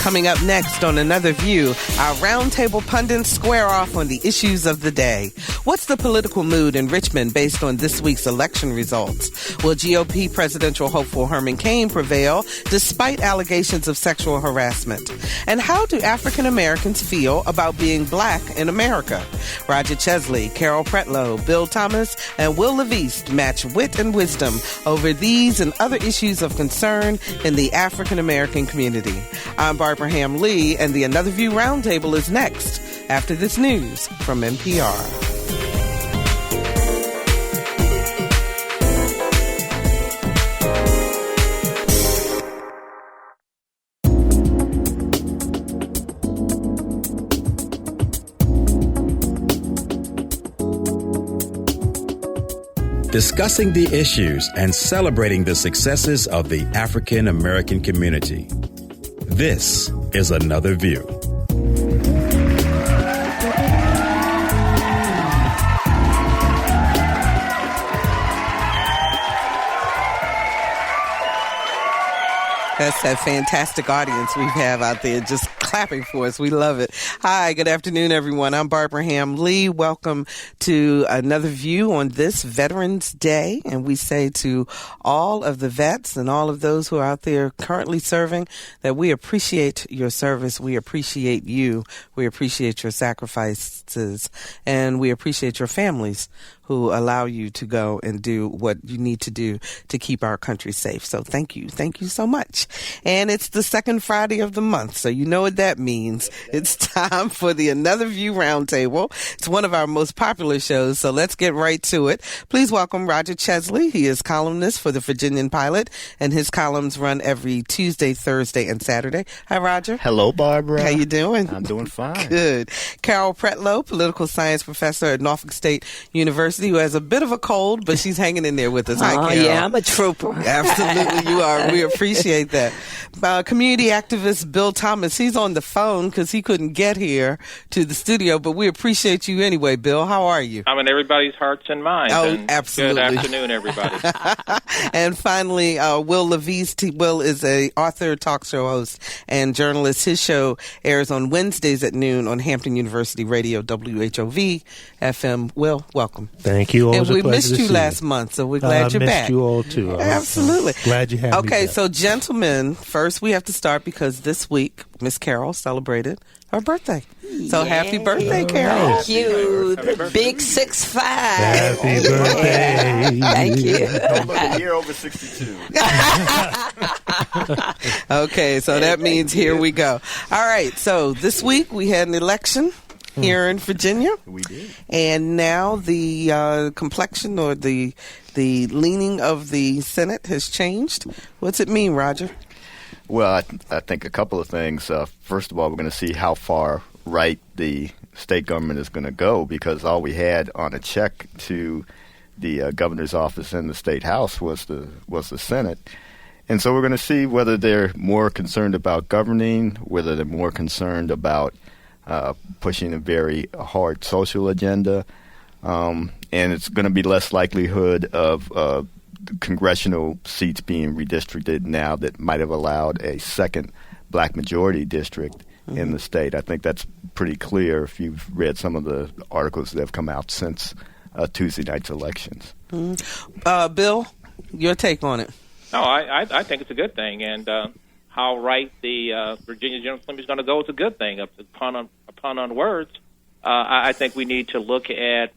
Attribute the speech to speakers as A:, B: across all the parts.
A: Coming up next on Another View, our roundtable pundits square off on the issues of the day. What's the political mood in Richmond based on this week's election results? Will GOP presidential hopeful Herman Cain prevail despite allegations of sexual harassment? And how do African Americans feel about being black in America? Roger Chesley, Carol Pretlow, Bill Thomas, and Wil LaVeist match wit and wisdom over these and other issues of concern in the African American community. I'm Barbara Lee, and the Another View Roundtable is next after this news from NPR.
B: Discussing the issues and celebrating the successes of the African American community. This is Another View.
A: That's that fantastic audience we have out there just clapping for us. We love it. Hi, good afternoon, everyone. I'm Barbara Lee. Welcome to Another View on this Veterans Day. And we say to all of the vets and all of those who are out there currently serving that we appreciate your service. We appreciate you. We appreciate your sacrifices. And we appreciate your families who allow you to go and do what you need to do to keep our country safe. So thank you. Thank you so much. And it's the second Friday of the month, so you know what that means. It's time for the Another View Roundtable. It's one of our most popular shows, so let's get right to it. Please welcome Roger Chesley. He is columnist for the Virginian-Pilot, and his columns run every Tuesday, Thursday, and Saturday. Hi, Roger.
C: Hello, Barbara.
A: How you doing?
C: I'm doing fine.
A: Good. Carol Pretlow, political science professor at Norfolk State University, who has a bit of a cold, but she's hanging in there with us. Hi, Carol.
D: Yeah, I'm a trooper.
A: Absolutely, you are. We appreciate that. Community activist Bill Thomas, he's on the phone because he couldn't get here to the studio, but we appreciate you anyway, Bill. How are you?
E: I'm in everybody's hearts and minds.
A: Oh,
E: and
A: absolutely.
E: Good afternoon, everybody.
A: And finally, Wil LaVeist. Will is a author, talk show host, and journalist. His show airs on Wednesdays at noon on Hampton University Radio, WHRV-FM. Will, welcome.
F: Thank you.
A: And we missed you last month, so we're glad you're back.
F: I missed you all, too.
A: Absolutely.
F: Glad you had me
A: Okay,
F: back.
A: so gentlemen, first we have to start because this week, Miss Carol celebrated her birthday. So happy birthday, Carol.
D: Thank you. The big 6'5".
F: Happy birthday.
D: Thank you.
C: A year over 62.
A: Okay, so that means here we go. All right, so this week we had an election here in Virginia.
C: We did.
A: And now the complexion or the leaning of the Senate has changed. What's it mean, Roger?
C: Well, I think a couple of things. First of all, we're going to see how far right the state government is going to go, because all we had on a check to the governor's office and the state house was the Senate. And so we're going to see whether they're more concerned about governing, whether they're more concerned about pushing a very hard social agenda, and it's going to be less likelihood of congressional seats being redistricted now that might have allowed a second black majority district in the state. I think that's pretty clear if you've read some of the articles that have come out since Tuesday night's elections.
A: Bill, your take on it?
E: No, I think it's a good thing, and how right the Virginia General Assembly is going to go is a good thing. Upon words, I think we need to look at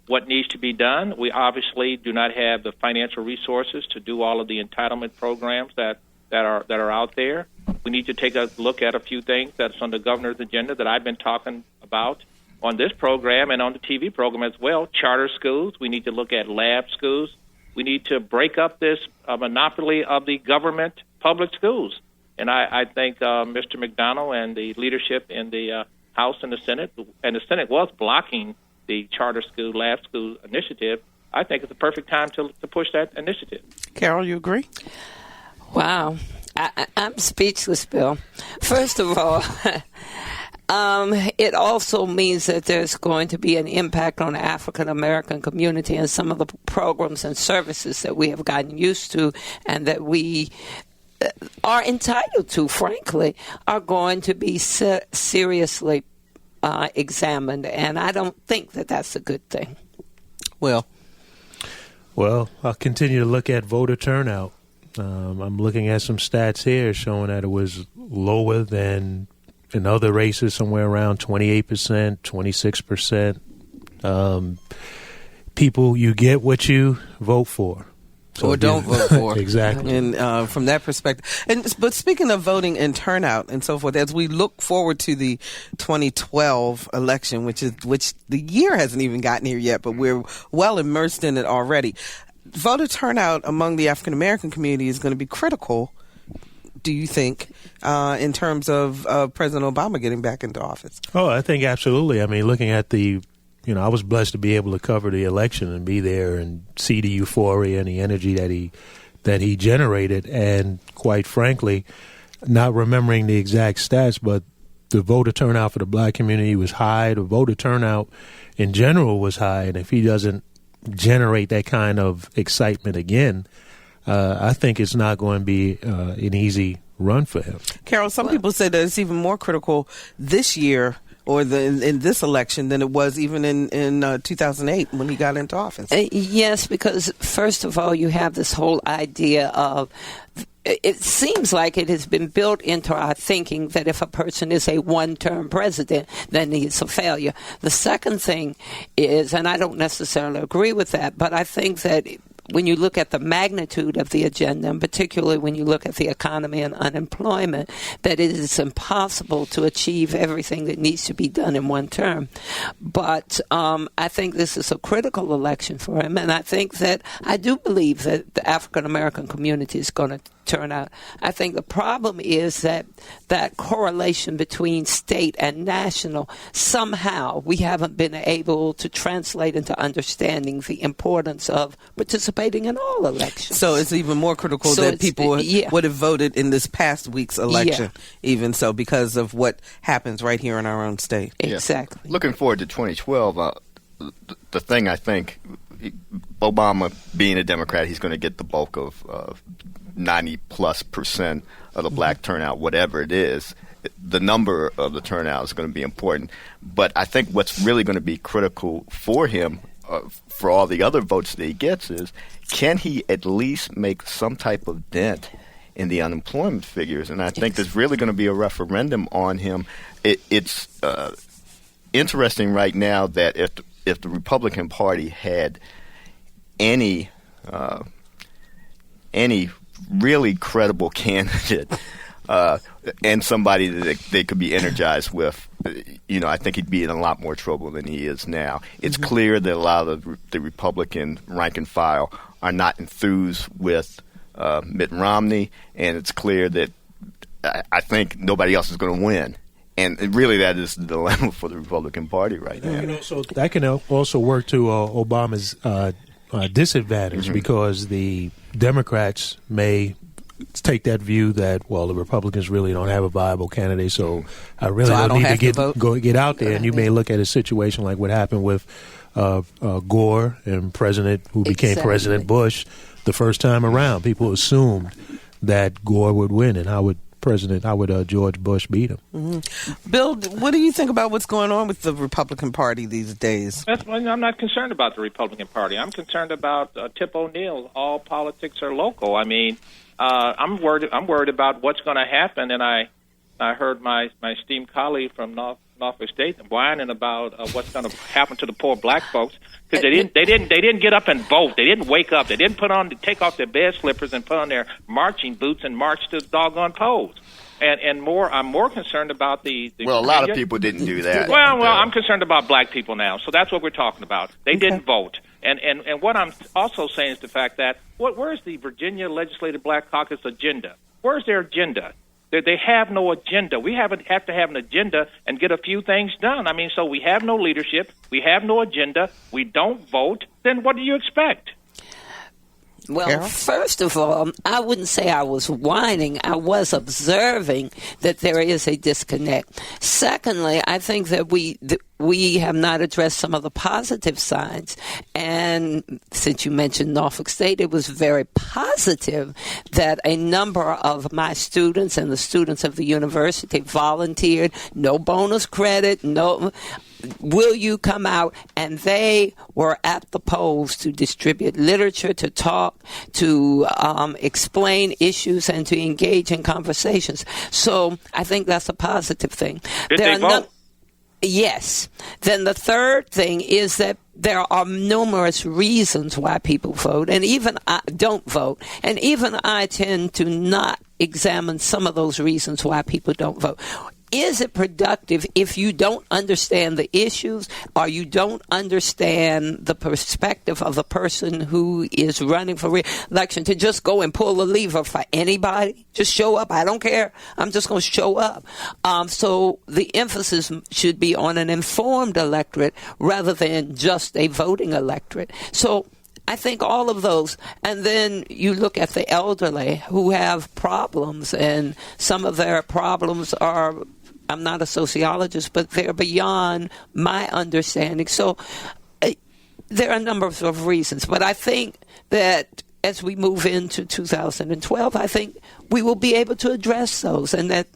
E: what needs to be done. We obviously do not have the financial resources to do all of the entitlement programs that are out there. We need to take a look at a few things that's on the governor's agenda that I've been talking about on this program and on the TV program as well. Charter schools. We need to look at lab schools. We need to break up this monopoly of the government public schools. And I think Mr. McDonnell and the leadership in the House and the Senate was blocking the charter school, lab school initiative. I think it's the perfect time to push that initiative.
A: Carol, you agree?
D: Wow. I'm speechless, Bill. First of all, it also means that there's going to be an impact on the African-American community and some of the programs and services that we have gotten used to and that we are entitled to, frankly, are going to be seriously examined, and I don't think that that's a good thing.
A: Well,
F: I'll continue to look at voter turnout. I'm looking at some stats here showing that it was lower than in other races, somewhere around 28%, 26%. People, you get what you vote for.
A: or don't vote for.
F: Exactly.
A: And from that perspective. But speaking of voting and turnout and so forth, as we look forward to the 2012 election, which the year hasn't even gotten here yet, but we're well immersed in it already. Voter turnout among the African American community is going to be critical, do you think, in terms of President Obama getting back into office?
F: Oh, I think absolutely. I mean, looking at I was blessed to be able to cover the election and be there and see the euphoria and the energy that he generated. And quite frankly, not remembering the exact stats, but the voter turnout for the black community was high. The voter turnout in general was high. And if he doesn't generate that kind of excitement again, I think it's not going to be an easy run for him.
A: Carol, some people say that it's even more critical this year or in this election than it was even in 2008 when he got into office.
D: Yes, because first of all, you have this whole idea of, it seems like it has been built into our thinking that if a person is a one-term president, then he's a failure. The second thing is, and I don't necessarily agree with that, but I think that when you look at the magnitude of the agenda, and particularly when you look at the economy and unemployment, that it is impossible to achieve everything that needs to be done in one term. But I think this is a critical election for him, and I do believe that the African American community is going to turn out. I think the problem is that correlation between state and national, somehow we haven't been able to translate into understanding the importance of participating in all elections.
A: So it's even more critical that people would have voted in this past week's election, even so, because of what happens right here in our own state.
D: Exactly.
C: Yeah. Looking forward to 2012, the thing I think, Obama being a Democrat, he's going to get the bulk of 90+% of the black turnout, whatever it is. The number of the turnout is going to be important. But I think what's really going to be critical for him, for all the other votes that he gets, is can he at least make some type of dent in the unemployment figures? And I think there's really going to be a referendum on him. It's interesting right now that if the Republican Party had any really credible candidate and somebody that they could be energized with, I think he'd be in a lot more trouble than he is now. It's clear that a lot of the Republican rank and file are not enthused with Mitt Romney, and it's clear that I think nobody else is going to win. And really, that is the dilemma for the Republican Party right now.
F: That can also work to Obama's disadvantage because the Democrats may take that view that, well, the Republicans really don't have a viable candidate, so I really don't need to get out there. And you may look at a situation like what happened with Gore and became President Bush the first time around. People assumed that Gore would win, and how would George Bush beat him?
A: Mm-hmm. Bill, what do you think about what's going on with the Republican Party these days?
E: I'm not concerned about the Republican Party. I'm concerned about Tip O'Neill. All politics are local. I mean, I'm worried about what's going to happen. And I heard my esteemed colleague from Norfolk State whining about what's going to happen to the poor black folks because they didn't get up and vote. They didn't wake up. They didn't take off their bed slippers and put on their marching boots and march to the doggone polls. And I'm more concerned about the
C: a lot of people didn't do that.
E: Well, I'm concerned about black people now. So that's what we're talking about. They didn't vote. And what I'm also saying is the fact that where's the Virginia Legislative Black Caucus agenda? Where's their agenda? They have no agenda. We have to have an agenda and get a few things done. I mean, so we have no leadership. We have no agenda. We don't vote. Then what do you expect?
D: Well,
A: Carol?
D: first of all, I wouldn't say I was whining. I was observing that there is a disconnect. Secondly, I think that we have not addressed some of the positive signs. And since you mentioned Norfolk State, it was very positive that a number of my students and the students of the university volunteered. No bonus credit, no... Will you come out? And they were at the polls to distribute literature, to talk, to explain issues, and to engage in conversations. So I think that's a positive thing.
E: Did they vote?
D: Yes. Then the third thing is that there are numerous reasons why people vote, and even I don't vote. And even I tend to not examine some of those reasons why people don't vote. Is it productive if you don't understand the issues or you don't understand the perspective of the person who is running for re-election to just go and pull the lever for anybody? Just show up. I don't care. I'm just going to show up. So the emphasis should be on an informed electorate rather than just a voting electorate. So I think all of those, and then you look at the elderly who have problems, and some of their problems are, I'm not a sociologist, but they're beyond my understanding. So there are a number of reasons, but I think that as we move into 2012, I think we will be able to address those, and that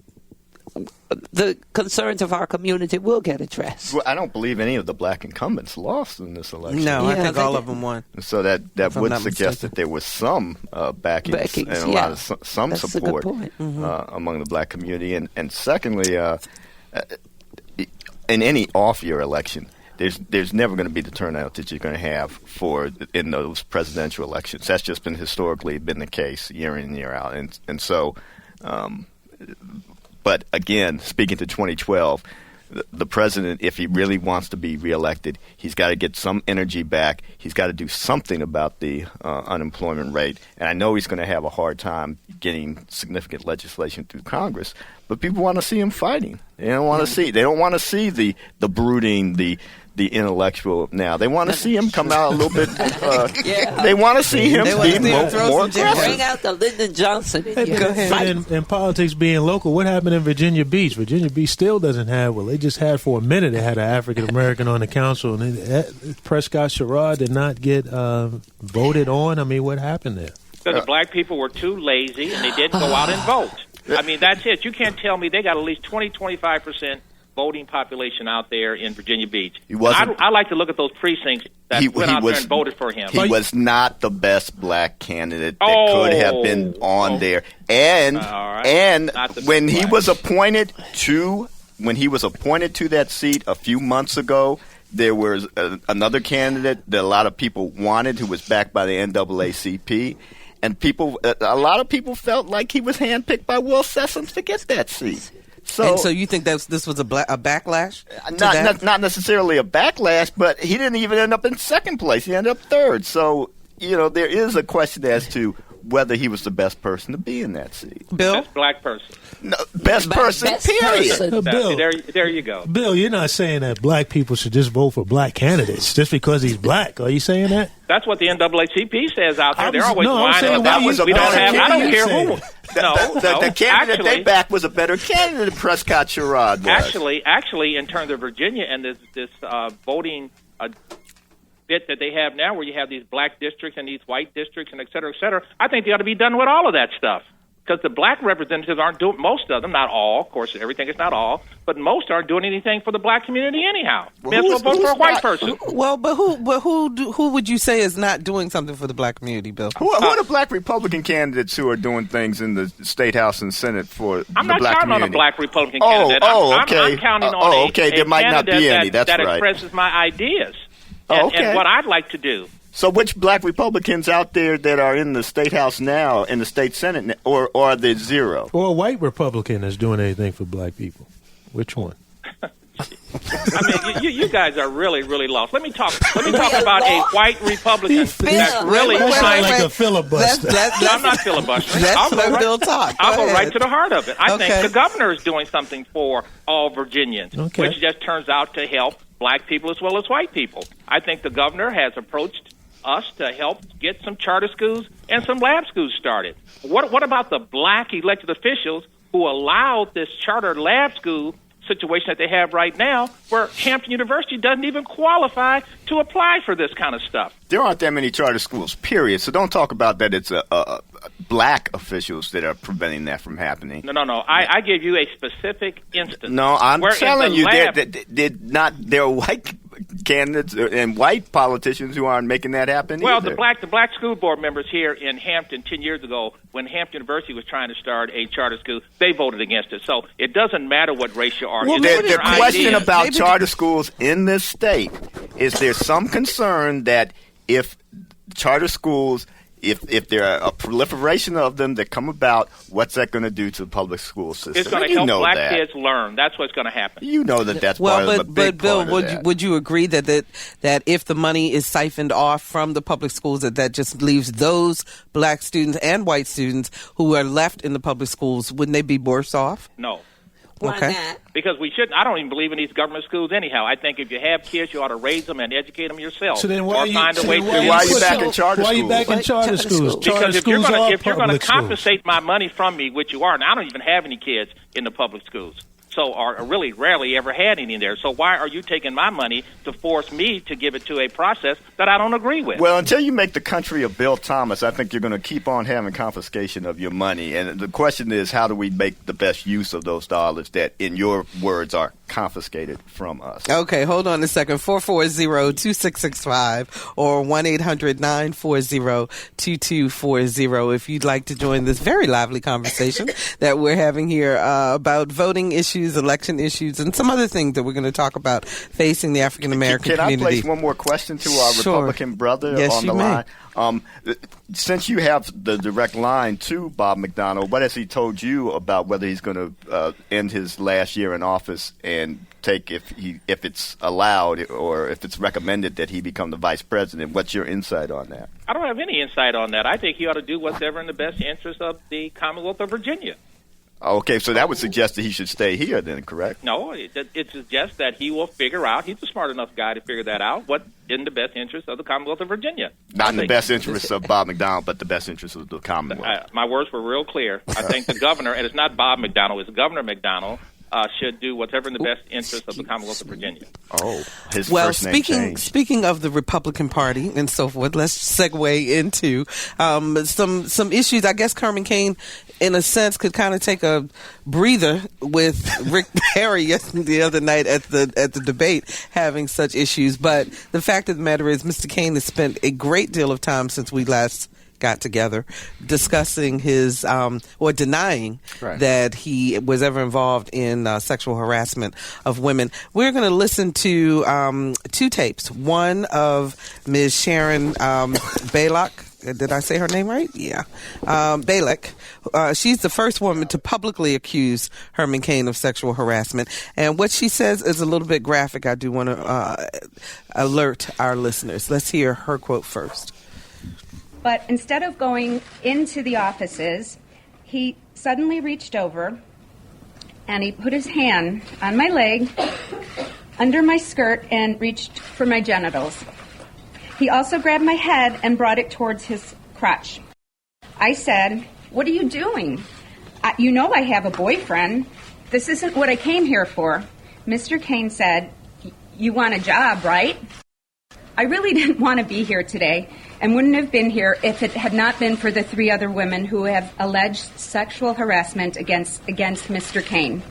D: the concerns of our community will get addressed.
C: Well, I don't believe any of the black incumbents lost in this election.
A: No, I
D: Yeah,
A: think
D: they
A: all
D: did.
A: of them won.
C: So that
A: If I'm
C: would
A: not
C: suggest
A: mistaken.
C: that there was some backings and a
D: yeah.
C: lot of some
D: That's a good
C: support
D: point.
C: among the black community. And secondly, in any off-year election, there's never going to be the turnout that you're going to have in those presidential elections. That's just been historically been the case year in and year out. And so, but again, speaking to 2012, the president, if he really wants to be reelected, he's got to get some energy back. He's got to do something about the unemployment rate. And I know he's going to have a hard time getting significant legislation through Congress, but people want to see him fighting. They don't want to see the brooding, the intellectual now. They want to see him come out a little bit. They want to see him
A: They want
C: be
A: to see him throw
C: more
A: some jabs.
C: aggressive.
D: Bring out the Lyndon Johnson in you.
A: Go ahead.
F: But in politics being local, what happened in Virginia Beach? Virginia Beach still doesn't have, well, they just had for a minute, they had an African-American on the council, and Prescott Sherrod did not get voted on. I mean, what happened there?
E: Because the black people were too lazy and they didn't go out and vote. I mean, that's it. You can't tell me they got at least 25% voting population out there in Virginia Beach. I like to look at those precincts that went out there and voted for him.
C: He was not the best black candidate that could have been on there. And when he was appointed to that seat a few months ago, there was another candidate that a lot of people wanted who was backed by the NAACP. And a lot of people felt like he was handpicked by Will Sessoms to get that seat.
A: So you think this was a backlash?
C: Not necessarily a backlash, but he didn't even end up in second place. He ended up third. So, there is a question as to whether he was the best person to be in that seat.
A: Bill?
E: Best black person.
C: No, best person, period.
F: Bill,
E: There you go.
F: Bill, you're not saying that black people should just vote for black candidates just because he's black. Are you saying that?
E: That's what the NAACP says out there. They're always
F: I'm
E: whining
F: saying
E: about
F: what
E: we don't have. I don't
F: you
E: care
F: saying?
E: who.
C: The candidate they backed was a better candidate than Prescott Sherrod was.
E: Actually, in terms of Virginia and this voting bit that they have now, where you have these black districts and these white districts and et cetera, I think they ought to be done with all of that stuff. Because the black representatives aren't doing, most of them, not all, of course, everything is not all, but most aren't doing anything for the black community anyhow. May as well vote for a white person.
A: Well, but who would you say is not doing something for the black community, Bill?
C: Who are the black Republican candidates who are doing things in the State House and Senate for
E: I'm
C: the
E: not
C: black
E: counting
C: community?
E: on a black Republican candidate. I'm counting on a
C: there might not be
E: candidate
C: any. That's
E: that
C: right.
E: expresses my ideas
C: Okay.
E: and what I'd like to do.
C: So which black Republicans out there that are in the State House now, in the State Senate, or are there zero?
F: Or a white Republican that's doing anything for black people? Which one?
E: I mean, you guys are really, really lost. Let me talk about a white Republican that's really trying
F: like a filibuster.
E: I'm not filibustering.
A: That's where Bill talk.
E: I'll go
A: ahead.
E: right to the heart of it. I
A: Okay.
E: think the governor is doing something for all Virginians, which just turns out to help black people as well as white people. I think the governor has approached us to help get some charter schools and some lab schools started. What about the black elected officials who allowed this charter lab school situation that they have right now, where Hampton University doesn't even qualify to apply for this kind of stuff?
C: There aren't that many charter schools, period. So don't talk about that it's black officials that are preventing that from happening.
E: No. I gave you a specific instance.
C: No, I'm telling you, there are white candidates and white politicians who aren't making that happen
E: Well,
C: either.
E: the black school board members here in Hampton 10 years ago, when Hampton University was trying to start a charter school, they voted against it. So it doesn't matter what race you are.
C: Well, the question about charter schools in this state is there some concern that if charter schools, if there are a proliferation of them that come about, what's that going to do to the public school system?
E: It's going to help black kids learn. That's what's going to happen.
C: You know that's part of a big
A: Bill,
C: part of that.
A: would you agree that if the money is siphoned off from the public schools, that just leaves those black students and white students who are left in the public schools, wouldn't they be worse off?
E: No.
D: Why not?
E: Because we shouldn't. I don't even believe in these government schools anyhow. I think if you have kids, you ought to raise them and educate them yourself.
G: So then why are you
E: back
C: in charter schools?
G: Why are you back in charter schools?
E: Because if you're going to compensate my money from me, which you are, and I don't even have any kids in the public schools, so or really rarely ever had any there. So why are you taking my money to force me to give it to a process that I don't agree with?
C: Well, until you make the country of Bill Thomas, I think you're going to keep on having confiscation of your money. And the question is, how do we make the best use of those dollars that, in your words, are confiscated from us?
A: Okay, hold on a second. 440-2665 or 1-800-940-2240 if you'd like to join this very lively conversation that we're having here about voting issues, election issues, and some other things that we're going to talk about facing the African American community.
C: Can I place one more question to our Republican brother on the line? Since you have the direct line to Bob McDonnell, what has he told you about whether he's going to end his last year in office and take, if it's allowed or if it's recommended that he become the vice president? What's your insight on that?
E: I don't have any insight on that. I think he ought to do whatever in the best interest of the Commonwealth of Virginia.
C: Okay, so that would suggest that he should stay here then, correct?
E: No, it suggests that he will figure out, he's a smart enough guy to figure that out, what in the best interest of the Commonwealth of Virginia.
C: Not in the best interest of Bob McDonnell, but the best interest of the Commonwealth.
E: My words were real clear. I think the governor, and it's not Bob McDonnell, it's Governor McDonnell, should do whatever in the best interest of the Commonwealth of Virginia.
C: Oh, his
A: first
C: name changed.
A: Speaking of the Republican Party and so forth, let's segue into some issues. I guess Herman Cain, in a sense, could kind of take a breather with Rick Perry the other night at the debate, having such issues. But the fact of the matter is, Mr. Cain has spent a great deal of time since we last got together discussing his or denying that he was ever involved in sexual harassment of women. We're going to listen to two tapes. One of Ms. Sharon Balak. Did I say her name right? Yeah. Balak. She's the first woman to publicly accuse Herman Cain of sexual harassment. And what she says is a little bit graphic. I do want to alert our listeners. Let's hear her quote first.
H: But instead of going into the offices, he suddenly reached over and he put his hand on my leg, under my skirt, and reached for my genitals. He also grabbed my head and brought it towards his crotch. I said, "What are you doing? You know I have a boyfriend. This isn't what I came here for." Mr. Cain said, "You want a job, right?" I really didn't want to be here today and wouldn't have been here if it had not been for the three other women who have alleged sexual harassment against Mr. Cain.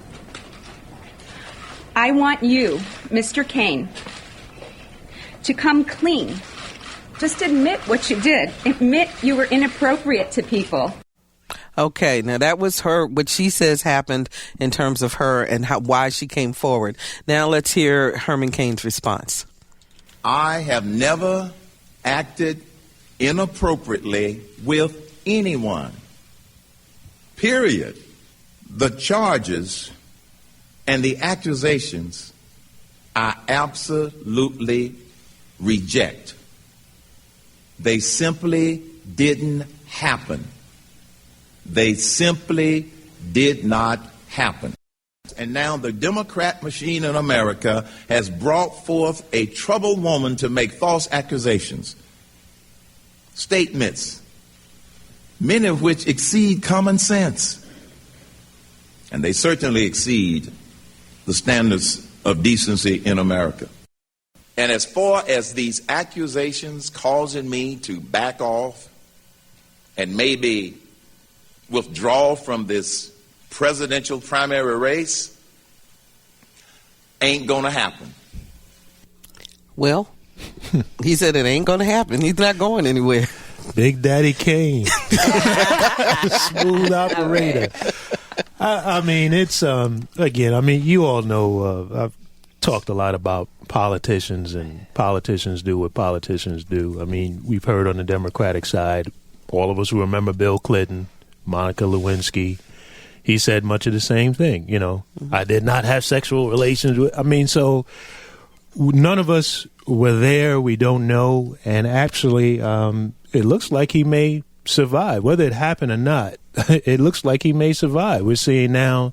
H: I want you, Mr. Cain, to come clean. Just admit what you did. Admit you were inappropriate to people.
A: Okay, now that was what she says happened in terms of her and why she came forward. Now let's hear Herman Cain's response.
I: I have never acted inappropriately with anyone. Period. The charges and the accusations I absolutely reject. They simply didn't happen. They simply did not happen. And now the Democrat machine in America has brought forth a troubled woman to make false accusations. statements, many of which exceed common sense. And they certainly exceed the standards of decency in America. And as far as these accusations causing me to back off and maybe withdraw from this presidential primary race, ain't gonna happen.
A: Well, he said it ain't going to happen. He's not going anywhere.
F: Big Daddy Cain. Smooth operator. I mean, it's, again, I mean, you all know, I've talked a lot about politicians, and politicians do what politicians do. I mean, we've heard on the Democratic side, all of us who remember Bill Clinton, Monica Lewinsky, he said much of the same thing, you know. Mm-hmm. I did not have sexual relations with, I mean, so none of us were there. We don't know. And actually, it looks like he may survive. Whether it happened or not, it looks like he may survive. We're seeing now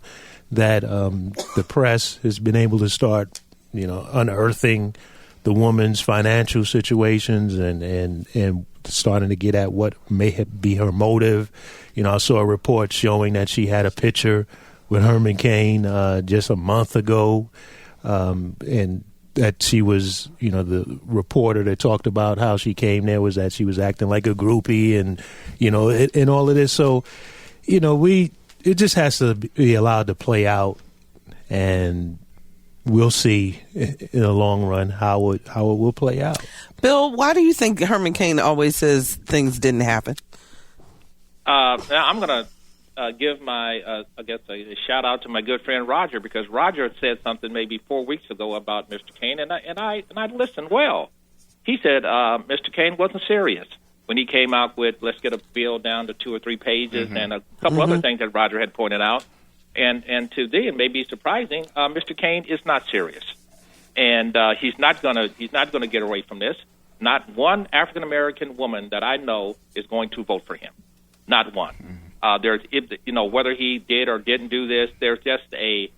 F: that the press has been able to start, you know, unearthing the woman's financial situations and starting to get at what may be her motive. You know, I saw a report showing that she had a picture with Herman Cain just a month ago, and that she was, you know, the reporter that talked about how she came there was that she was acting like a groupie, and, you know, and all of this. So, you know, it just has to be allowed to play out, and we'll see in the long run how it will play out.
A: Bill, why do you think Herman Cain always says things didn't happen?
E: I'm going to give my, I guess, a shout out to my good friend Roger, because Roger said something maybe 4 weeks ago about Mr. Cain, and I listened well. He said Mr. Cain wasn't serious when he came out with let's get a bill down to 2 or 3 pages, and a couple other things that Roger had pointed out. And to thee, it may be surprising, Mr. Cain is not serious, and he's not gonna get away from this. Not one African American woman that I know is going to vote for him. Not one. There's, you know, whether he did or didn't do this, there's just a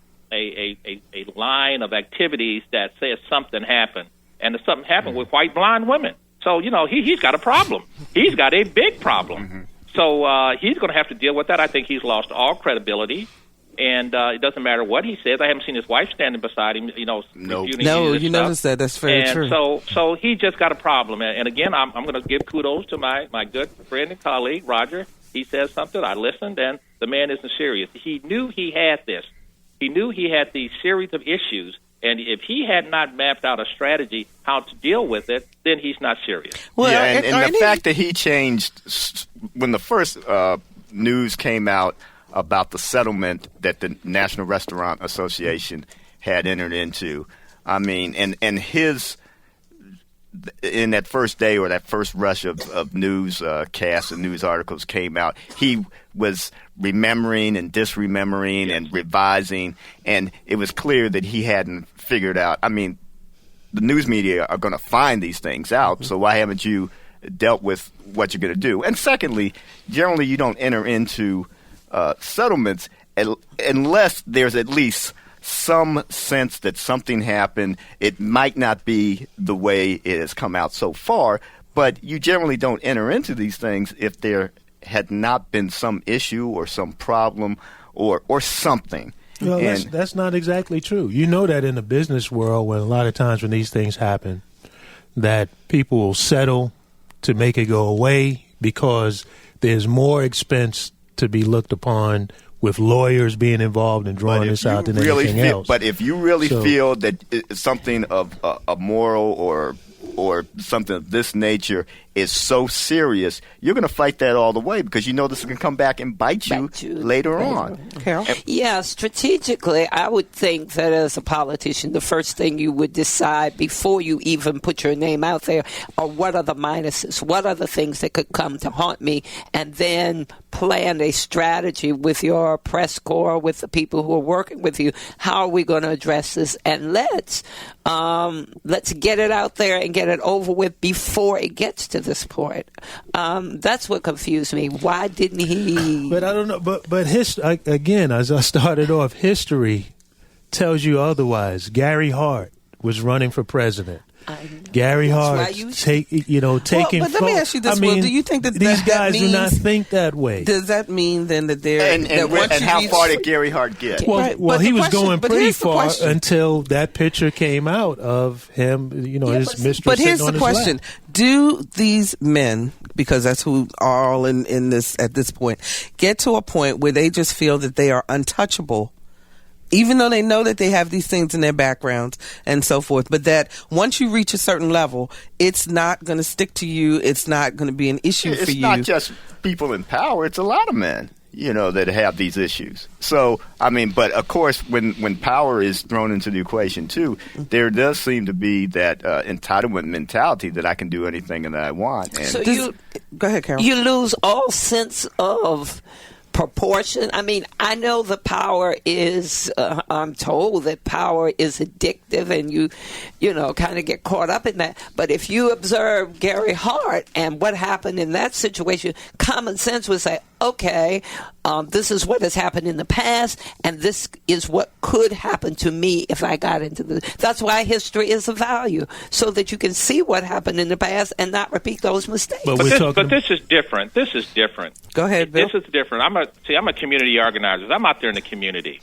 E: line of activities that says something happened, and if something happened with white blonde women. So, you know, he's got a problem. He's got a big problem. So he's going to have to deal with that. I think he's lost all credibility, and it doesn't matter what he says. I haven't seen his wife standing beside him, you know.
A: No, you noticed that. That's very true.
E: So he just got a problem. And again, I'm going to give kudos to my good friend and colleague, Roger. He says something, I listened, and the man isn't serious. He knew he had this. He knew he had these series of issues, and if he had not mapped out a strategy how to deal with it, then he's not serious.
C: Well, yeah, and the fact that he changed when the first news came out about the settlement that the National Restaurant Association had entered into, I mean, and his in that first day or that first rush of news casts and news articles came out, he was remembering and disremembering and revising, and it was clear that he hadn't figured out. I mean, the news media are going to find these things out, so why haven't you dealt with what you're going to do? And secondly, generally you don't enter into settlements unless there's at least some sense that something happened. It might not be the way it has come out so far, but you generally don't enter into these things if there had not been some issue or some problem or something.
F: Well, that's not exactly true. You know that in the business world, when a lot of times when these things happen, that people will settle to make it go away because there's more expense to be looked upon with lawyers being involved and drawing this out than anything else.
C: But if you really feel that it's something of a moral or something of this nature is so serious, you're going to fight that all the way because you know this is going to come back and bite you later on.
A: Carol?
D: Yeah, strategically, I would think that as a politician, the first thing you would decide before you even put your name out there are what are the minuses, what are the things that could come to haunt me, and then plan a strategy with your press corps, with the people who are working with you. How are we going to address this? And let's get it out there and get it over with before it gets to this point. That's what confused me. Why didn't he?
F: But I don't know. But again, as I started off, history tells you otherwise. Gary Hart was running for president. Gary Hart taking.
A: Well, but let me ask you this: Will, do you think that
F: these guys
A: means,
F: do not think that way?
A: Does that mean then that they're
C: and how far did Gary Hart get?
F: Well, he was going pretty far until that picture came out of him. His mistress.
A: But here's
F: the
A: question:
F: lap.
A: Do these men, because that's who are all in this at this point, get to a point where they just feel that they are untouchable? Even though they know that they have these things in their backgrounds and so forth, but that once you reach a certain level, it's not going to stick to you. It's not going to be an issue for you.
C: It's not just people in power. It's a lot of men, that have these issues. So, but of course, when power is thrown into the equation too, there does seem to be that entitlement mentality that I can do anything that I want. And
A: go ahead, Carol.
D: You lose all sense of proportion. I know the power is, I'm told that power is addictive and you kind of get caught up in that. But if you observe Gary Hart and what happened in that situation, common sense would say, okay, this is what has happened in the past, and this is what could happen to me if I got into this. That's why history is of value, so that you can see what happened in the past and not repeat those mistakes.
E: But this is different. This is different.
A: Go ahead, Bill.
E: This is different. I'm a community organizer. I'm out there in the community.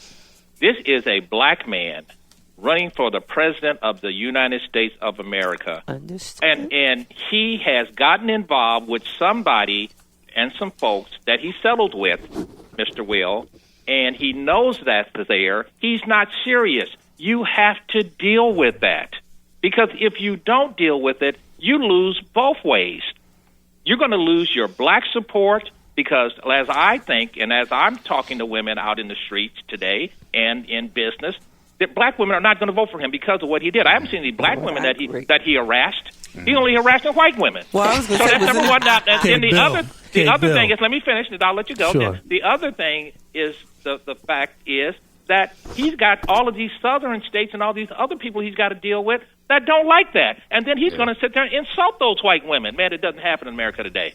E: This is a black man running for the president of the United States of America.
D: Understand.
E: And he has gotten involved with somebody and some folks that he settled with, Mr. Will, and he knows that's there. He's not serious. You have to deal with that. Because if you don't deal with it, you lose both ways. You're going to lose your black support because, as I think, and as I'm talking to women out in the streets today and in business, that black women are not going to vote for him because of what he did. I haven't seen any black women that he harassed. He only harassed white women.
A: Well, I was going to
E: so
A: say,
E: that's number one. Now, and the other thing is, let me finish, and I'll let you go.
F: Sure.
E: The other thing is, the fact is that he's got all of these southern states and all these other people he's got to deal with that don't like that. And then he's going to sit there and insult those white women. Man, it doesn't happen in America today.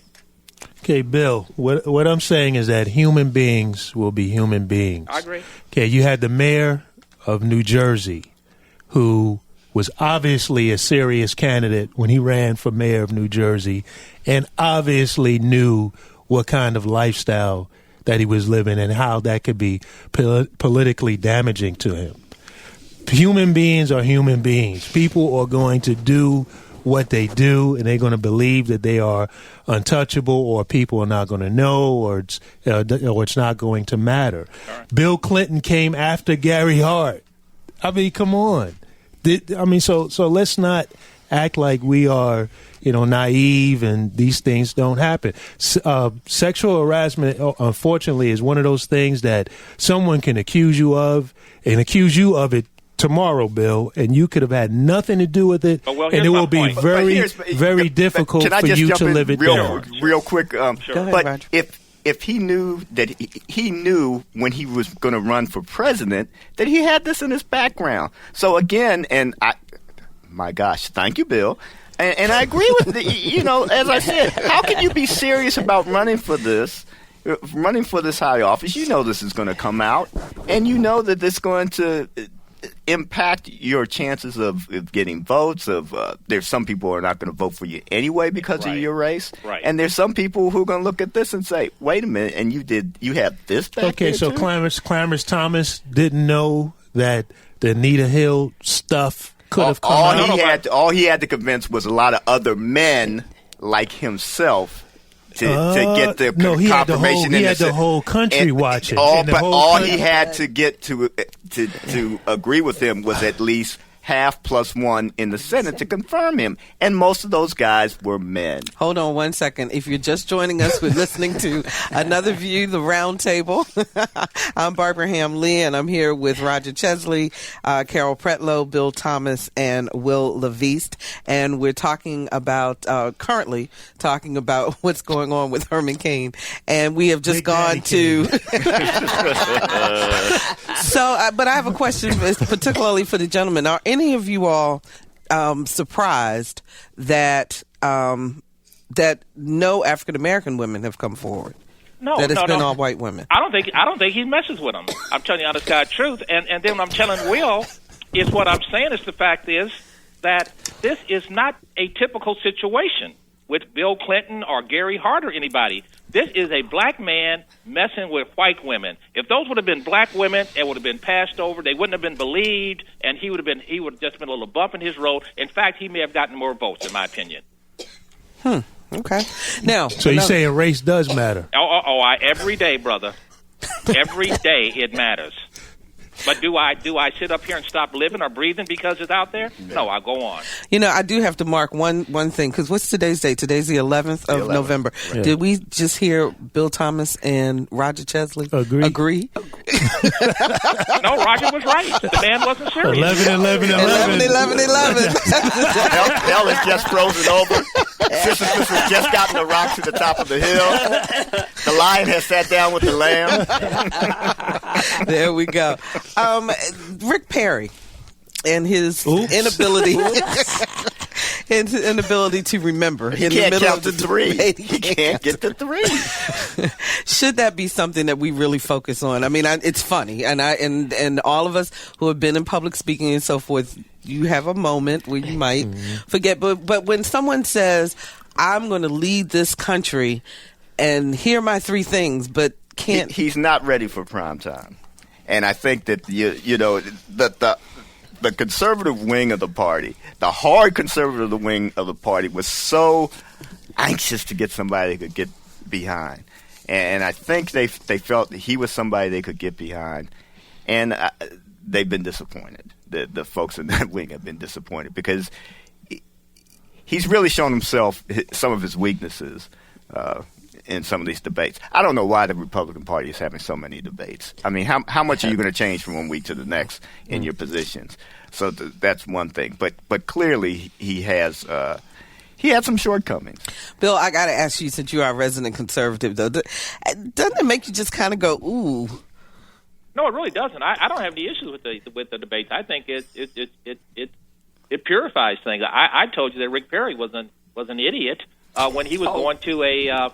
F: Okay, Bill, what I'm saying is that human beings will be human beings.
E: I agree.
F: Okay, you had the mayor of New Jersey who was obviously a serious candidate when he ran for mayor of New Jersey and obviously knew what kind of lifestyle that he was living and how that could be politically damaging to him. Human beings are human beings. People are going to do what they do, and they're going to believe that they are untouchable, or people are not going to know, or it's not going to matter. Right. Bill Clinton came after Gary Hart. Come on. So let's not act like we are, naive and these things don't happen. Sexual harassment, unfortunately, is one of those things that someone can accuse you of it tomorrow, Bill, and you could have had nothing to do with it, and it will be very difficult for you to live it down.
C: Real quick,
A: Sure.
C: But
A: Roger.
C: if he knew that he knew when he was going to run for president that he had this in his background. So again, my gosh, thank you, Bill. And I agree with as I said, how can you be serious about running for this high office? You know this is going to come out, and you know that it's going to impact your chances of getting votes. There's some people who are not going to vote for you anyway because of your race,
E: right.
C: And there's some people who are going to look at this and say, "Wait a minute, and you have this back
F: Okay, so
C: too?
F: Clarence Thomas didn't know that the Anita Hill stuff could have come out.
C: All he had to convince was a lot of other men like himself to get the confirmation.
F: He had the whole country watching.
C: He had to get to agree with him was at least half plus one in the Senate to confirm him. And most of those guys were men.
A: Hold on 1 second. If you're just joining us, we're listening to Another View, the Round Table. I'm Barbara Ham-Lee, and I'm here with Roger Chesley, Carol Pretlow, Bill Thomas, and Wil LaVeist. And we're currently talking about what's going on with Herman Cain. And we have just gone to... but I have a question, particularly for the gentlemen. Are any of you all surprised that no African American women have come forward?
E: No,
A: that it's been all white women.
E: I don't think he messes with them. I'm telling you honest God truth. And then what I'm telling Will is what I'm saying is the fact is that this is not a typical situation with Bill Clinton or Gary Hart or anybody. This is a black man messing with white women. If those would have been black women, it would have been passed over. They wouldn't have been believed, and he would have just been a little bump in his road. In fact, he may have gotten more votes, in my opinion.
A: Okay. Now,
F: so you're saying race does matter?
E: Every day, brother. Every day it matters. But do I sit up here and stop living or breathing because it's out there? No, I'll go on.
A: I do have to mark one thing, because what's today's date? Today's the 11th of November. Right. Did we just hear Bill Thomas and Roger Chesley agree?
E: No, Roger was right. The man wasn't serious.
F: 11.
C: Hell has just frozen over. Sister has just gotten the rock to the top of the hill. The lion has sat down with the lamb.
A: There we go. Rick Perry and his inability to remember
C: he
A: in
C: can't
A: the middle
C: count
A: of the
C: to three.
A: debate.
C: He can't get to three.
A: Should that be something that we really focus on? I mean, it's funny, and all of us who have been in public speaking and so forth, you have a moment where you might forget. But when someone says, "I'm going to lead this country," and here are my three things, but can't,
C: he's not ready for prime time. And I think that the conservative wing of the party, the hard conservative wing of the party, was so anxious to get somebody they could get behind, and I think they felt that he was somebody they could get behind, and they've been disappointed. The folks in that wing have been disappointed because he's really shown himself some of his weaknesses. In some of these debates. I don't know why the Republican Party is having so many debates. I mean, how much are you going to change from one week to the next in your positions? So that's one thing. But clearly he has he had some shortcomings.
A: Bill, I got to ask you, since you are a resident conservative, though, doesn't it make you just kind of go, ooh?
E: No, it really doesn't. I don't have any issues with the debates. I think it purifies things. I told you that Rick Perry was an idiot when he was going to a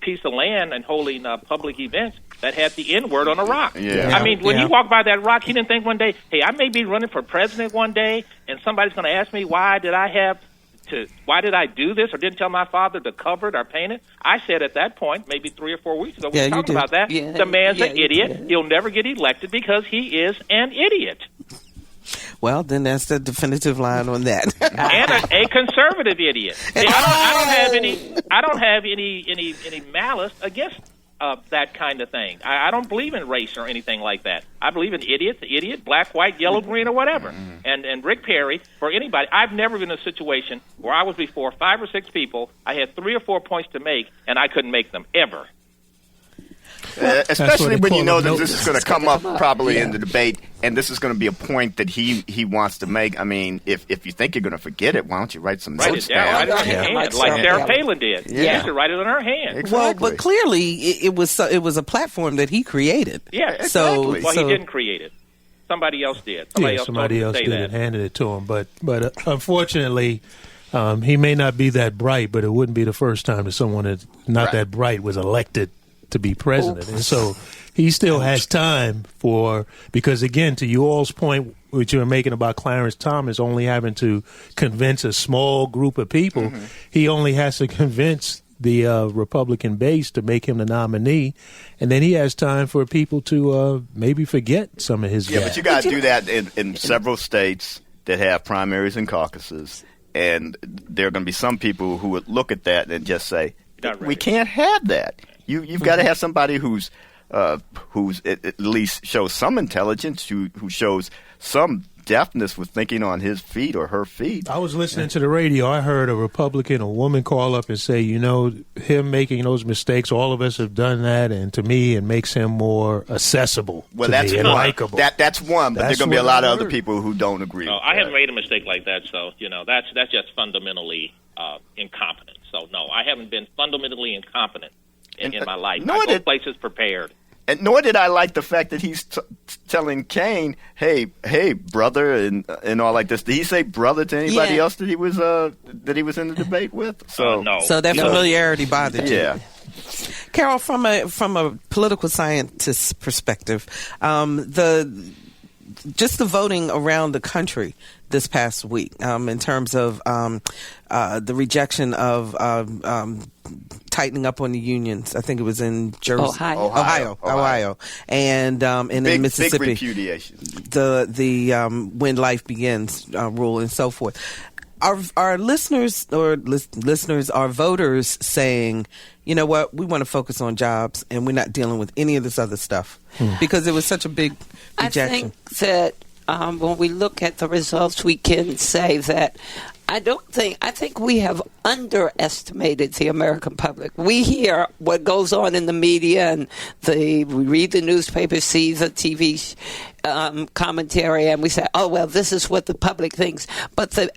E: piece of land and holding public events that had the N-word on a rock.
C: Yeah.
E: I mean, when he walked by that rock, he didn't think one day, hey, I may be running for president one day, and somebody's going to ask me why did I do this or didn't tell my father to cover it or paint it? I said at that point, maybe 3 or 4 weeks ago, we talked about that. Yeah, the man's an idiot. He'll never get elected because he is an idiot.
A: Well, then that's the definitive line on that.
E: And a conservative idiot. See, I don't have any malice against that kind of thing. I don't believe in race or anything like that. I believe in idiot, black, white, yellow, green, or whatever. And Rick Perry, for anybody, I've never been in a situation where I was before 5 or 6 people, I had 3 or 4 points to make, and I couldn't make them, ever.
C: Especially when you know that this is going to come up probably in the debate, and this is going to be a point that he wants to make. I mean, if you think you're going to forget it, why don't you write some notes down?
E: Write it on your hand, like Sarah Palin did. Yeah. She should write it on her hand.
C: Exactly.
A: Well, but clearly it was a platform that he created.
E: Yeah, exactly. He didn't create it. Somebody else did.
F: Somebody else did it, handed it to him. But unfortunately, he may not be that bright, but it wouldn't be the first time that someone that's not that bright was elected to be president. And so he still has time because again, to you all's point, which you were making about Clarence Thomas only having to convince a small group of people, he only has to convince the Republican base to make him the nominee, and then he has time for people to maybe forget some of his gaps.
C: But you got to do that in several states that have primaries and caucuses, and there are going to be some people who would look at that and just say, we can't have that. You've got to have somebody who's at least shows some intelligence, who shows some deftness with thinking on his feet or her feet.
F: I was listening to the radio. I heard a woman call up and say, him making those mistakes, all of us have done that, and to me, it makes him more accessible.
C: Well, that's one. Likable. That's one, but there are going to be a lot of other people who don't agree.
E: No, I haven't made a mistake like that, so that's just fundamentally incompetent. So no, I haven't been fundamentally incompetent in my life. I go places prepared.
C: And nor did I like the fact that he's telling Cain, hey, brother, and all like this. Did he say brother to anybody else that he was in the debate with? So
E: no.
A: So that familiarity bothered you.
C: Yeah.
A: Carol, from a political scientist perspective, just the voting around the country this past week, in terms of the rejection of tightening up on the unions. I think it was in Jersey, Ohio, and in Mississippi.
C: Big repudiation.
A: The When Life Begins rule and so forth. Our listeners are voters saying, you know what, we want to focus on jobs and we're not dealing with any of this other stuff because it was such a big rejection.
D: I think that when we look at the results, we can say that I think we have underestimated the American public. We hear what goes on in the media, and we read the newspaper, see the TV commentary, and we say, oh, well, this is what the public thinks. But the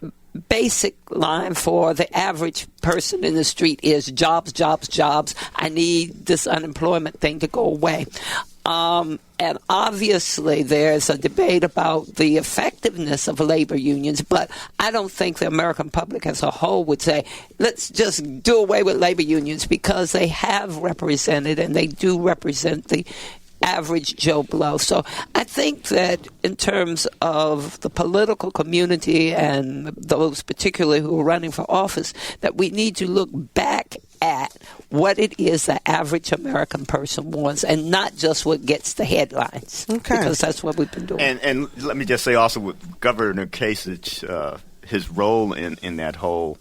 D: basic line for the average person in the street is jobs, jobs, jobs. I need this unemployment thing to go away. And obviously there's a debate about the effectiveness of labor unions, but I don't think the American public as a whole would say, let's just do away with labor unions, because they have represented, and they do represent, the average Joe Blow. So I think that in terms of the political community and those particularly who are running for office, that we need to look back at what it is the average American person wants, and not just what gets the headlines.
A: Okay.
D: Because that's what we've been doing.
C: And let me just say also with Governor Kasich, his role in that whole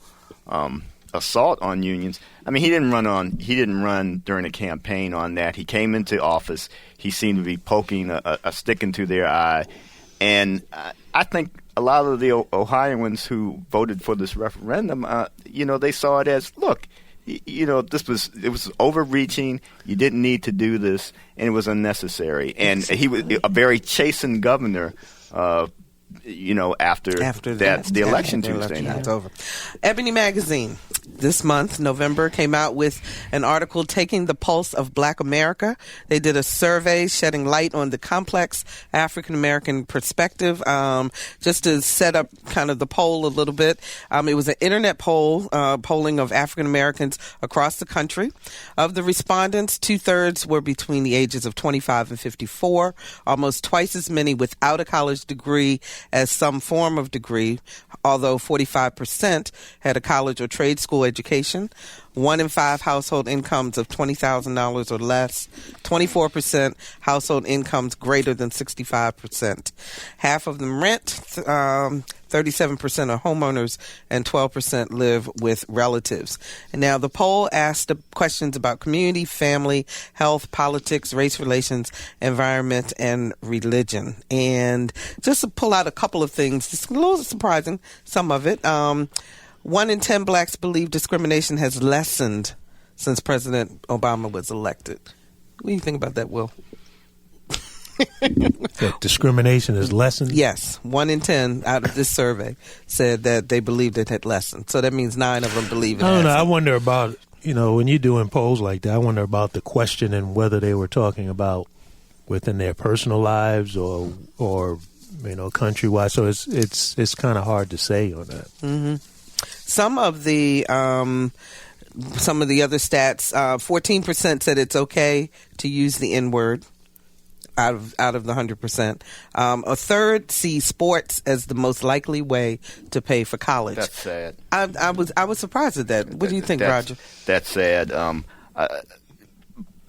C: assault on unions. I mean, he didn't run during a campaign on that. He came into office. He seemed to be poking a stick into their eye. And I think a lot of the Ohioans who voted for this referendum, they saw it as, look, it was overreaching. You didn't need to do this, and it was unnecessary. And he was a very chastened governor. After the election Tuesday night.
A: Over. Ebony Magazine this month, November, came out with an article taking the pulse of Black America. They did a survey shedding light on the complex African American perspective. Just to set up kind of the poll a little bit, it was an internet poll, polling of African Americans across the country. Of the respondents, 2/3 were between the ages of 25 and 54, almost twice as many without a college degree as some form of degree, although 45% had a college or trade school education. 1 in 5 household incomes of $20,000 or less. 24% household incomes greater than 65%. Half of them rent. 37% are homeowners, and 12% live with relatives. And now the poll asked questions about community, family, health, politics, race relations, environment, and religion. And just to pull out a couple of things, just a little surprising, some of it. 1 in 10 blacks believe discrimination has lessened since President Obama was elected. What do you think about that, Will?
F: That discrimination is lessened?
A: Yes. 1 in 10 out of this survey said that they believed it had lessened. So that means 9 of them believe it hasn't.
F: I wonder about, when you're doing polls like that, I wonder about the question and whether they were talking about within their personal lives or countrywide. So it's kind of hard to say on that.
A: Mm-hmm. Some of the other stats, 14% said it's okay to use the N-word out of the 100%. A third see sports as the most likely way to pay for college.
C: That's sad.
A: I was surprised at that. What do you think, Roger?
C: That's sad.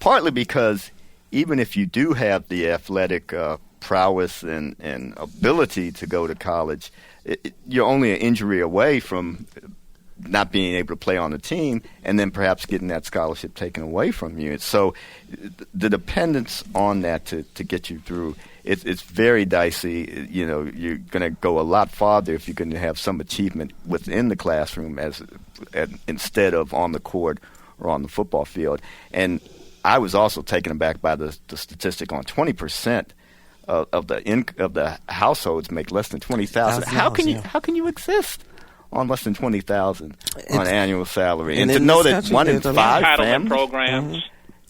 C: Partly because even if you do have the athletic prowess and ability to go to college, you're only an injury away from not being able to play on the team, and then perhaps getting that scholarship taken away from you. So the dependence on that to get you through, it's very dicey. You're going to go a lot farther if you're going to have some achievement within the classroom instead of on the court or on the football field. And I was also taken aback by the statistic on 20% of the households make less than $20,000. How can you exist on less than $20,000 on annual salary? And to know that 1 in 5
E: entitlement programs.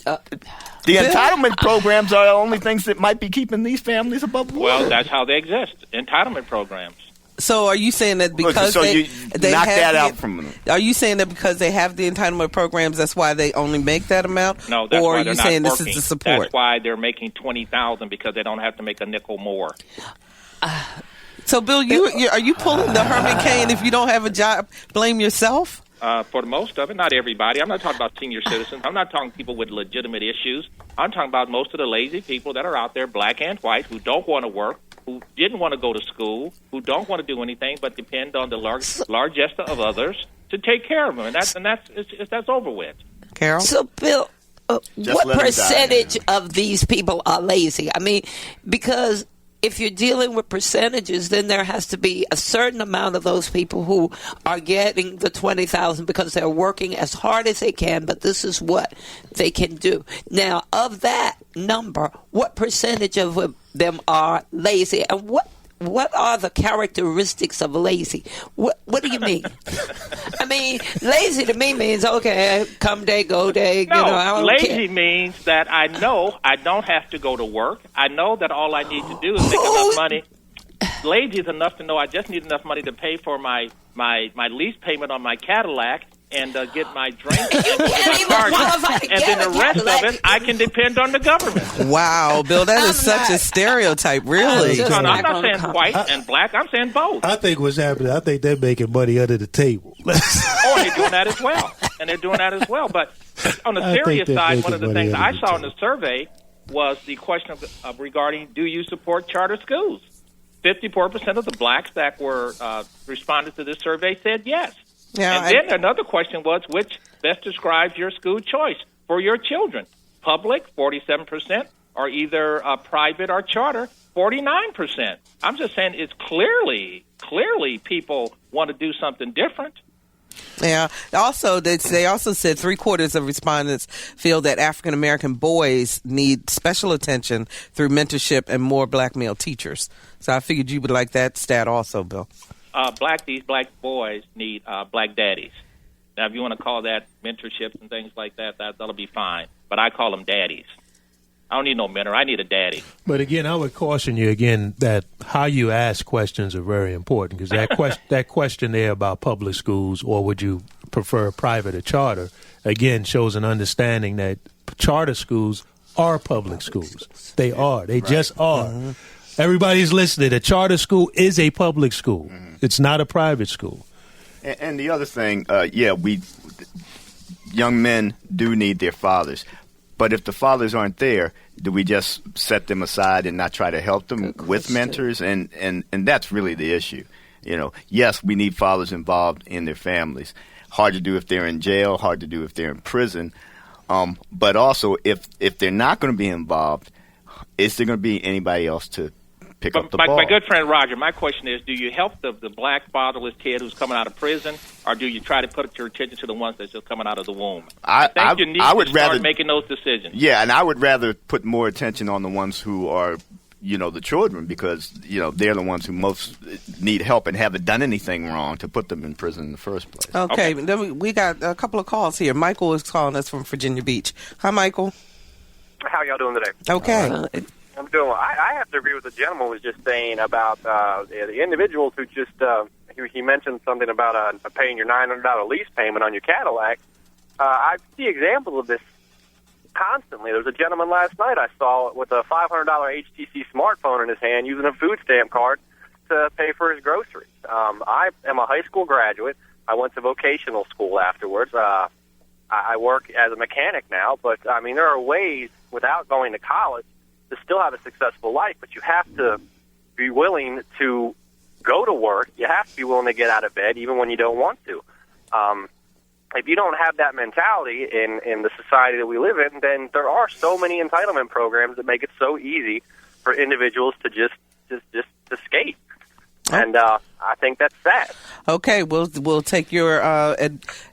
C: The entitlement programs are the only things that might be keeping these families above water.
E: Well, that's how they exist. Entitlement programs.
A: So are you saying that because they
C: knock
A: have
C: that out from them?
A: Are you saying that because they have the entitlement programs, that's why they only make that amount?
E: No, that's
A: or
E: why
A: are
E: they're
A: you
E: not
A: saying
E: working.
A: This is the support?
E: That's why they're making $20,000 because they don't have to make a nickel more.
A: So, Bill, are you pulling the Herman Cain? If you don't have a job, blame yourself?
E: For the most of it, not everybody. I'm not talking about senior citizens. I'm not talking people with legitimate issues. I'm talking about most of the lazy people that are out there, black and white, who don't want to work, who didn't want to go to school, who don't want to do anything but depend on the largesse of others to take care of them, and that's over with.
A: Carol?
D: So, Bill, what percentage of these people are lazy? I mean, because if you're dealing with percentages, then there has to be a certain amount of those people who are getting the $20,000 because they're working as hard as they can, but this is what they can do. Now, of that number, what percentage of them are lazy, and what are the characteristics of lazy? What do you mean? I mean, lazy to me means, okay, come day, go day.
E: No,
D: I don't
E: lazy
D: care.
E: means that I know I don't have to go to work. I know that all I need to do is make enough money. Lazy is enough to know I just need enough money to pay for my lease payment on my Cadillac and get my drink and my car. And then the rest of it, I can depend on the government.
A: Wow, Bill, that is such a stereotype, really.
E: I'm not saying white and black. I'm saying both.
F: I think what's happening, I think they're making money under the table.
E: Oh, and they're doing that as well. But on the serious side, one of the things I saw in the survey was the question of regarding, do you support charter schools? 54% of the blacks that were responded to this survey said yes. Yeah, and then another question was, which best describes your school choice for your children? Public, 47%, or either private or charter, 49%. I'm just saying it's clearly people want to do something different.
A: Yeah. Also, they also said 3/4 of respondents feel that African American boys need special attention through mentorship and more black male teachers. So I figured you would like that stat also, Bill.
E: These black boys need black daddies. Now, if you want to call that mentorships and things like that, that'll be fine. But I call them daddies. I don't need no mentor. I need a daddy.
F: But again, I would caution you again that how you ask questions are very important, because that question there about public schools, or would you prefer private or charter, again shows an understanding that charter schools are public schools. They are. They just are. Mm-hmm. Everybody's listening. A charter school is a public school. Mm-hmm. It's not a private school.
C: And the other thing, young men do need their fathers. But if the fathers aren't there, do we just set them aside and not try to help them with mentors? And that's really the issue. Yes, we need fathers involved in their families. Hard to do if they're in jail, hard to do if they're in prison. But also, if they're not going to be involved, is there going to be anybody else to pick up the ball?
E: My good friend Roger, my question is, do you help the black fatherless kid who's coming out of prison, or do you try to put your attention to the ones that's just coming out of the womb? I think you need to start making those decisions.
C: Yeah, and I would rather put more attention on the ones who are, the children, because, they're the ones who most need help and haven't done anything wrong to put them in prison in the first place.
A: Okay. Then we got a couple of calls here. Michael is calling us from Virginia Beach. Hi, Michael.
G: How y'all doing today?
A: Okay.
G: I'm doing well. I have to agree with the gentleman who was just saying about the individuals who just, he mentioned something about paying your $900 lease payment on your Cadillac. I see examples of this constantly. There was a gentleman last night I saw with a $500 HTC smartphone in his hand using a food stamp card to pay for his groceries. I am a high school graduate. I went to vocational school afterwards. I work as a mechanic now, but, there are ways without going to college to still have a successful life, but you have to be willing to go to work. You have to be willing to get out of bed even when you don't want to. If you don't have that mentality in the society that we live in, then there are so many entitlement programs that make it so easy for individuals to just escape. And I think that's sad.
A: Okay, we'll take your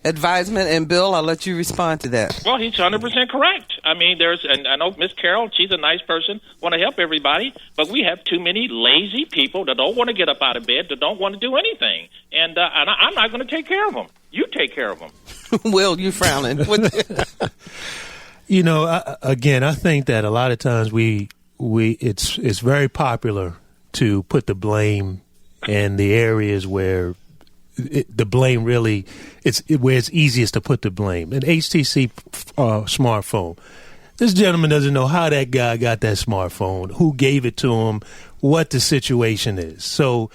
A: advisement, and Bill, I'll let you respond to that.
E: Well, he's 100% correct. And I know Miss Carol, she's a nice person, want to help everybody, but we have too many lazy people that don't want to get up out of bed, that don't want to do anything, and I'm not going to take care of them. You take care of them.
A: Will, you frowning?
F: Again, I think that a lot of times it's very popular to put the blame in the areas where the blame really where it's easiest to put the blame. An HTC smartphone, This gentleman doesn't know how that guy got that smartphone, who gave it to him, what the situation is. So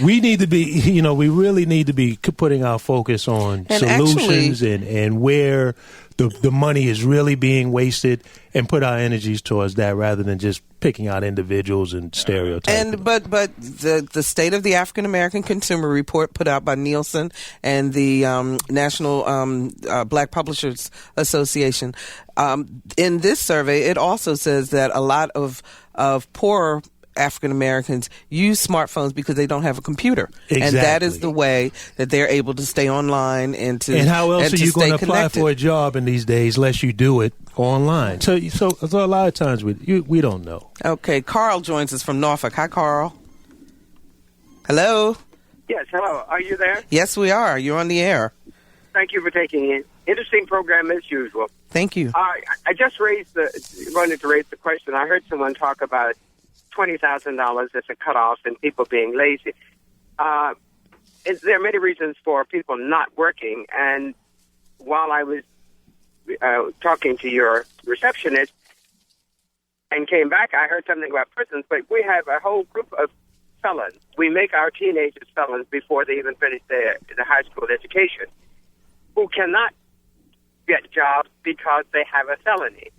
F: we need to be, we really need to be putting our focus on solutions and where the money is really being wasted, and put our energies towards that rather than just picking out individuals and stereotyping.
A: But the State of the African American Consumer Report put out by Nielsen and the National Black Publishers Association, in this survey, it also says that a lot of poorer African Americans use smartphones because they don't have a computer, and that is the way that they're able to stay online and to. And
F: how else are you going to apply for a job in these days unless you do it online? So a lot of times we don't know.
A: Okay, Carl joins us from Norfolk. Hi, Carl. Hello.
J: Yes, hello. Are you there?
A: Yes, we are. You're on the air.
J: Thank you for taking it. Interesting program as usual.
A: Thank you.
J: I just wanted to raise the question. I heard someone talk about $20,000 as a cutoff and people being lazy. There are many reasons for people not working. And while I was talking to your receptionist and came back, I heard something about prisons. But we have a whole group of felons. We make our teenagers felons before they even finish their high school education, who cannot get jobs because they have a felony.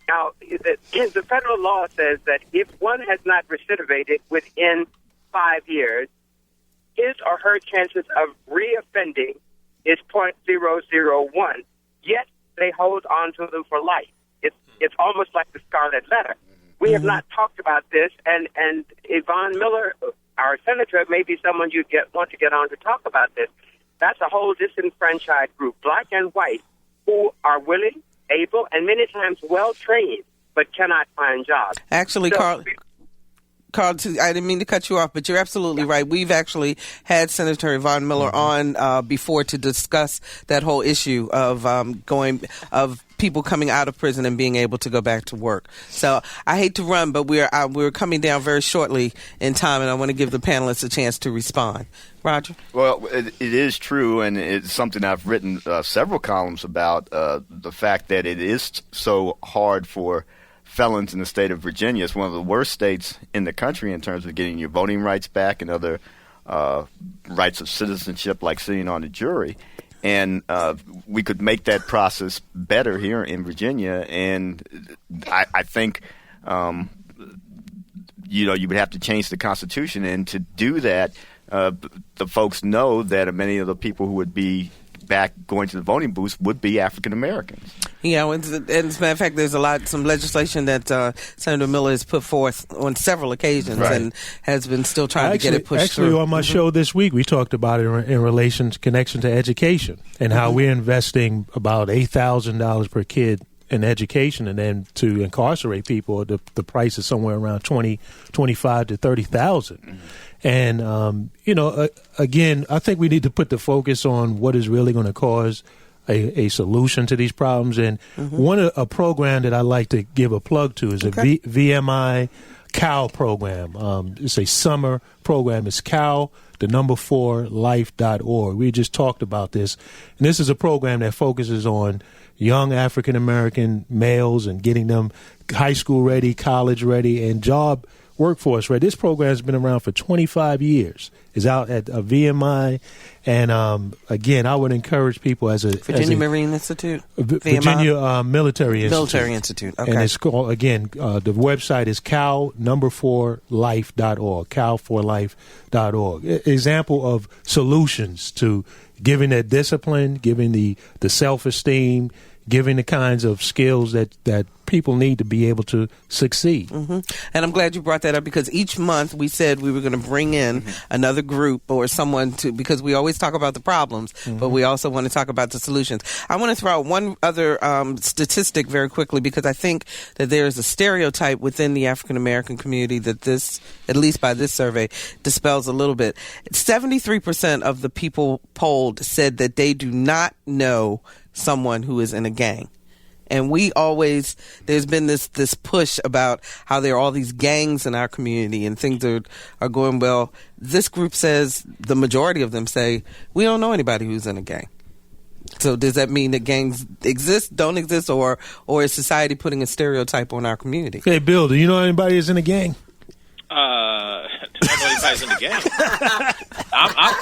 J: Now, the federal law says that if one has not recidivated within 5 years, his or her chances of reoffending is 0.001. Yet they hold on to them for life. It's almost like the Scarlet Letter. We have not talked about this, and Yvonne Miller, our senator, may be someone you want to get on to talk about this. That's a whole disenfranchised group, black and white, who are willing, able, and many times well-trained, but cannot find jobs.
A: Actually, Carl, I didn't mean to cut you off, but you're absolutely right. We've actually had Senator Yvonne Miller on before to discuss that whole issue of people coming out of prison and being able to go back to work. So I hate to run, but we're coming down very shortly in time, and I want to give the panelists a chance to respond. Roger?
C: Well, it is true, and it's something I've written several columns about, the fact that it is so hard for felons in the state of Virginia. It's one of the worst states in the country in terms of getting your voting rights back and other rights of citizenship like sitting on a jury. And we could make that process better here in Virginia. And I think, you would have to change the Constitution. And to do that, the folks know that many of the people who would be back going to the voting booths would be African Americans.
A: Yeah, and as a matter of fact, there's some legislation that Senator Miller has put forth on several occasions and has been still trying to get it pushed through.
F: Actually, on my show this week, we talked about it in connection to education and how we're investing about $8,000 per kid in education, and then to incarcerate people, the price is somewhere around $25,000 to $30,000. And again, I think we need to put the focus on what is really going to cause a solution to these problems. And a program that I like to give a plug to is a VMI COW program. It's a summer program. It's COW, 4life.org. We just talked about this, and this is a program that focuses on young African American males and getting them high school ready, college ready, and job workforce ready. This program has been around for 25 years. It's out at VMI, and again, I would encourage people as a
A: Marine Institute,
F: Virginia Military Institute.
A: Military Institute. Okay.
F: And it's called, again, the website is cow4life.org. Cow4life.org. Example of solutions to giving that discipline, giving the self-esteem, giving the kinds of skills that people need to be able to succeed.
A: And I'm glad you brought that up, because each month we said we were going to bring in another group or someone because we always talk about the problems, but we also want to talk about the solutions. I want to throw out one other statistic very quickly, because I think that there is a stereotype within the African American community that this, at least by this survey, dispels a little bit. 73% of the people polled said that they do not know someone who is in a gang. And there's been this push about how there are all these gangs in our community and things are going well. This group says, the majority of them say, we don't know anybody who's in a gang. So does that mean that gangs exist, don't exist, or is society putting a stereotype on our community?
F: Hey, Bill, do you know anybody that's in a gang?
E: I don't know anybody's in the game. I'm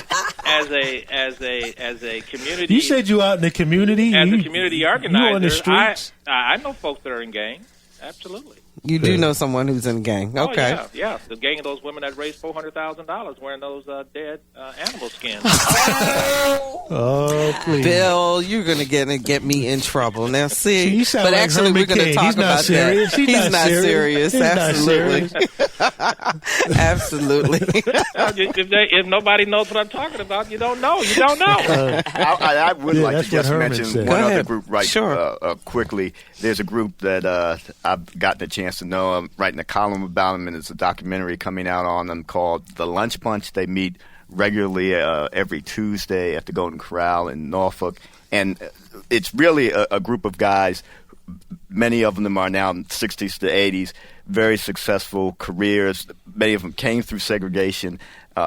E: as a community.
F: You said you out in the community.
E: As a community organizer,
F: you on the streets?
E: I know folks that are in gangs. Absolutely.
A: You do know someone who's in a gang. Okay.
E: Oh, yeah. The gang of those women that raised $400,000 wearing those dead animal skins.
F: Oh, please.
A: Bill, you're going to get me in trouble. Now, see,
F: you sound
A: but
F: like
A: actually,
F: Herman
A: we're going to
F: Cain.
A: talk
F: He's not
A: about
F: serious.
A: that. He's not serious.
F: He's not
A: Absolutely. Absolutely.
E: If nobody knows what I'm talking about, you don't know. You don't know.
C: I would like to just mention
F: said.
C: one other group
A: Sure.
C: quickly. There's a group that I've gotten a chance to know. I'm writing a column about them, and there's a documentary coming out on them called The Lunch Bunch. They meet regularly every Tuesday at the Golden Corral in Norfolk. And it's really a group of guys. Many of them are now in the 60s to 80s, very successful careers. Many of them came through segregation.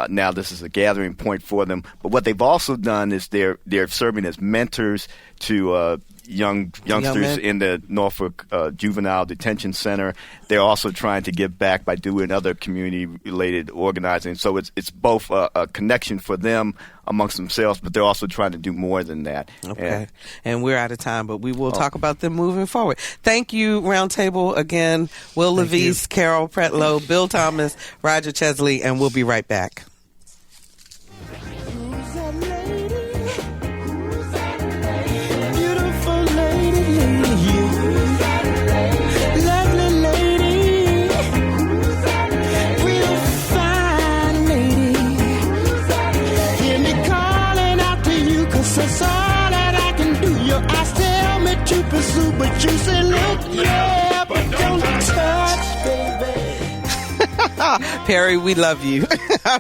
C: Now this is a gathering point for them. But what they've also done is they're serving as mentors to youngsters in the Norfolk Juvenile Detention Center. They're also trying to give back by doing other community-related organizing. So it's both a connection for them amongst themselves, but they're also trying to do more than that.
A: Okay. And we're out of time, but we will talk about them moving forward. Thank you, Roundtable, again. Wil LaVeist, Carol Pretlow, Bill Thomas, Roger Chesley, and we'll be right back.
K: But you say, look, yeah, but don't touch, baby.
A: Perry, we love you.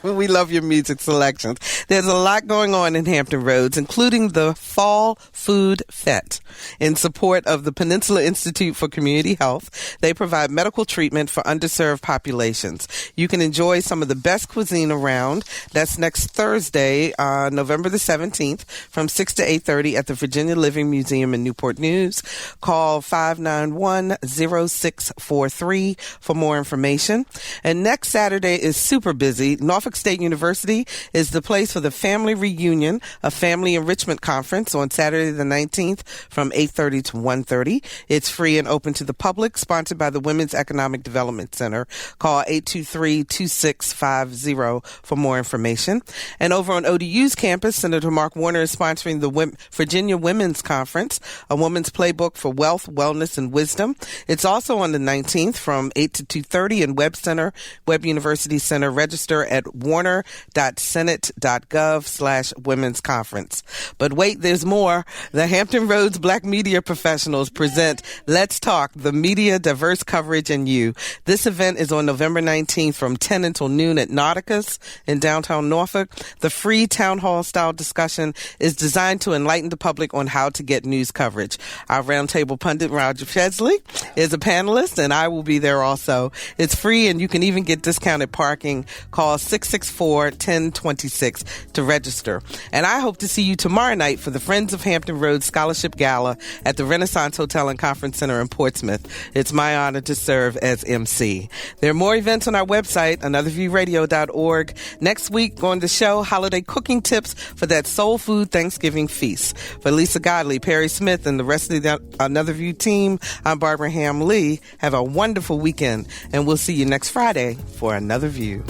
A: We love your music selections. There's a lot going on in Hampton Roads, including the Fall Food Fete. In support of the Peninsula Institute for Community Health, they provide medical treatment for underserved populations. You can enjoy some of the best cuisine around. That's next Thursday, November the 17th, from 6 to 8:30 at the Virginia Living Museum in Newport News. Call 591-0643 for more information. And next Saturday is super busy. Norfolk State University is the place for the Family Reunion, a family enrichment conference on Saturday the 19th from 8:30 to 1:30. It's free and open to the public, sponsored by the Women's Economic Development Center. Call 823-2650 for more information. And over on ODU's campus, Senator Mark Warner is sponsoring the Virginia Women's Conference, a woman's playbook for wealth, wellness, and wisdom. It's also on the 19th from 8 to 2:30 in Webb University Center. Register at warner.senate.gov/women's conference. But wait, there's more. The Hampton Roads Black Media Professionals present Let's Talk, the Media Diverse Coverage and You. This event is on November 19th from 10 until noon at Nauticus in downtown Norfolk. The free town hall style discussion is designed to enlighten the public on how to get news coverage. Our roundtable pundit, Roger Chesley, is a panelist, and I will be there also. It's free, and you can even get discounted parking. Call 664-1026 to register. And I hope to see you tomorrow night for the Friends of Hampton Roads Scholarship Gala at the Renaissance Hotel and Conference Center in Portsmouth. It's my honor to serve as MC. There are more events on our website, anotherviewradio.org. Next week on the show, holiday cooking tips for that soul food Thanksgiving feast. For Lisa Godley, Perry Smith, and the rest of the Another View team, I'm Barbara Ham Lee. Have a wonderful weekend, and we'll see you next Friday for Another View.